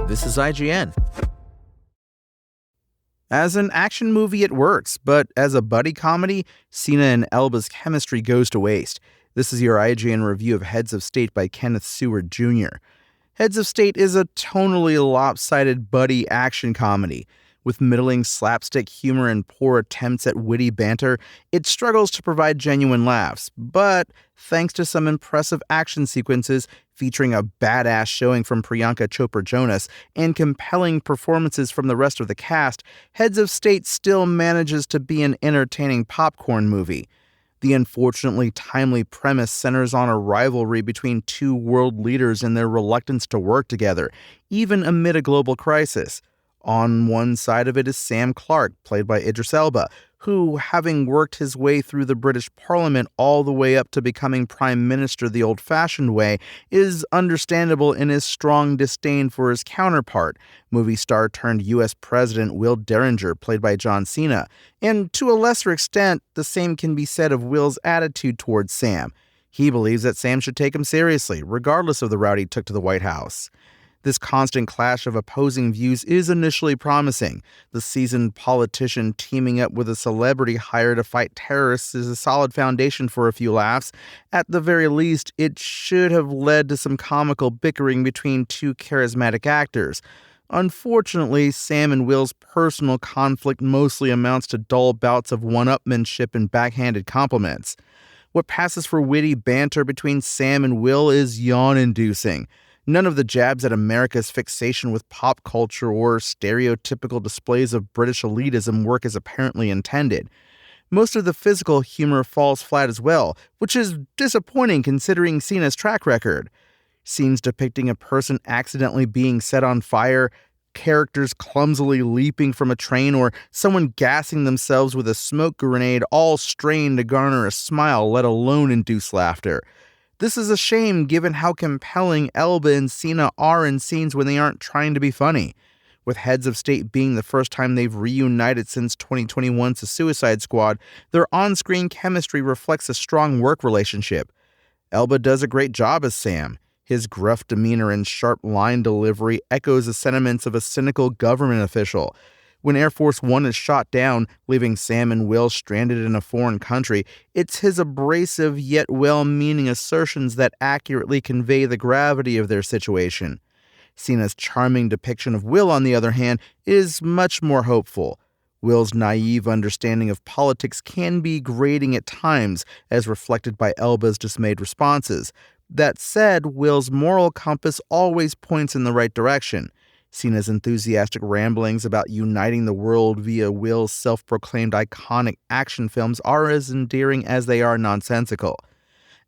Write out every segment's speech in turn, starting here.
This is IGN. As an action movie, it works, but as a buddy comedy, Cena and Elba's chemistry goes to waste. This is your IGN review of Heads of State by Kenneth Seward Jr. Heads of State is a tonally lopsided buddy action comedy. With middling slapstick humor and poor attempts at witty banter, it struggles to provide genuine laughs. But thanks to some impressive action sequences featuring a badass showing from Priyanka Chopra Jonas and compelling performances from the rest of the cast, Heads of State still manages to be an entertaining popcorn movie. The unfortunately timely premise centers on a rivalry between two world leaders and their reluctance to work together, even amid a global crisis. On one side of it is Sam Clark, played by Idris Elba, who, having worked his way through the British Parliament all the way up to becoming Prime Minister the old-fashioned way, is understandable in his strong disdain for his counterpart, movie star turned U.S. President Will Derringer, played by John Cena. And to a lesser extent, the same can be said of Will's attitude towards Sam. He believes that Sam should take him seriously, regardless of the route he took to the White House. This constant clash of opposing views is initially promising. The seasoned politician teaming up with a celebrity hired to fight terrorists is a solid foundation for a few laughs. At the very least, it should have led to some comical bickering between two charismatic actors. Unfortunately, Sam and Will's personal conflict mostly amounts to dull bouts of one-upmanship and backhanded compliments. What passes for witty banter between Sam and Will is yawn-inducing. None of the jabs at America's fixation with pop culture or stereotypical displays of British elitism work as apparently intended. Most of the physical humor falls flat as well, which is disappointing considering Cena's track record. Scenes depicting a person accidentally being set on fire, characters clumsily leaping from a train, or someone gassing themselves with a smoke grenade all strain to garner a smile, let alone induce laughter. This is a shame given how compelling Elba and Cena are in scenes when they aren't trying to be funny. With Heads of State being the first time they've reunited since 2021's The Suicide Squad, their on-screen chemistry reflects a strong work relationship. Elba does a great job as Sam. His gruff demeanor and sharp line delivery echoes the sentiments of a cynical government official. When Air Force One is shot down, leaving Sam and Will stranded in a foreign country, it's his abrasive yet well-meaning assertions that accurately convey the gravity of their situation. Cena's charming depiction of Will, on the other hand, is much more hopeful. Will's naive understanding of politics can be grating at times, as reflected by Elba's dismayed responses. That said, Will's moral compass always points in the right direction. Cena's enthusiastic ramblings about uniting the world via Will's self-proclaimed iconic action films are as endearing as they are nonsensical.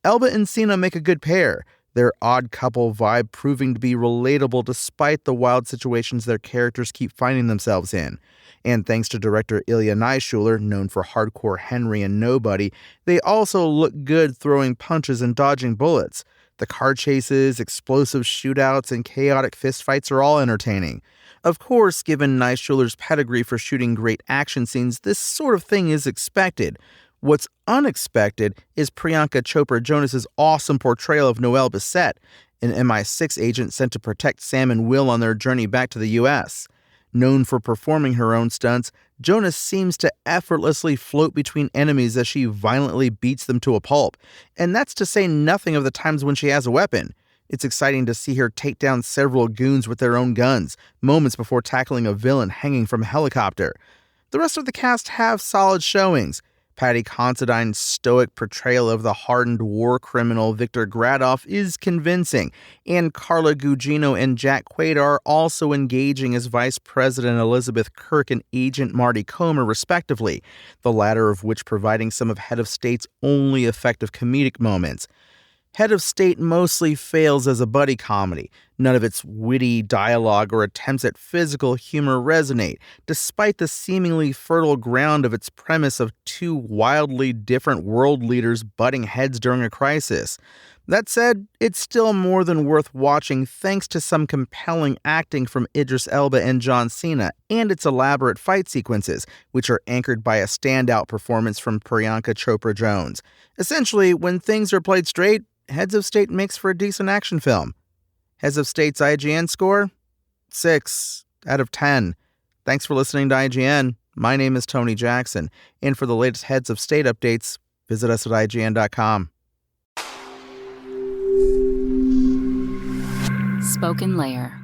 Elba and Cena make a good pair, their odd couple vibe proving to be relatable despite the wild situations their characters keep finding themselves in. And thanks to director Ilya Naishuller, known for Hardcore Henry and Nobody, they also look good throwing punches and dodging bullets. The car chases, explosive shootouts, and chaotic fistfights are all entertaining. Of course, given Naishuller's pedigree for shooting great action scenes, this sort of thing is expected. What's unexpected is Priyanka Chopra Jonas' awesome portrayal of Noelle Bissett, an MI6 agent sent to protect Sam and Will on their journey back to the U.S. Known for performing her own stunts, Jonas seems to effortlessly float between enemies as she violently beats them to a pulp. And that's to say nothing of the times when she has a weapon. It's exciting to see her take down several goons with their own guns, moments before tackling a villain hanging from a helicopter. The rest of the cast have solid showings. Paddy Considine's stoic portrayal of the hardened war criminal Victor Gradoff is convincing, and Carla Gugino and Jack Quaid are also engaging as Vice President Elizabeth Kirk and Agent Marty Comer, respectively, the latter of which providing some of Head of State's only effective comedic moments. Head of State mostly fails as a buddy comedy. None of its witty dialogue or attempts at physical humor resonate, despite the seemingly fertile ground of its premise of two wildly different world leaders butting heads during a crisis. That said, it's still more than worth watching thanks to some compelling acting from Idris Elba and John Cena, and its elaborate fight sequences, which are anchored by a standout performance from Priyanka Chopra Jonas. Essentially, when things are played straight, Heads of State makes for a decent action film. Heads of State's IGN score? 6 out of 10. Thanks for listening to IGN. My name is Tony Jackson, and for the latest Heads of State updates, visit us at IGN.com. Spoken Layer.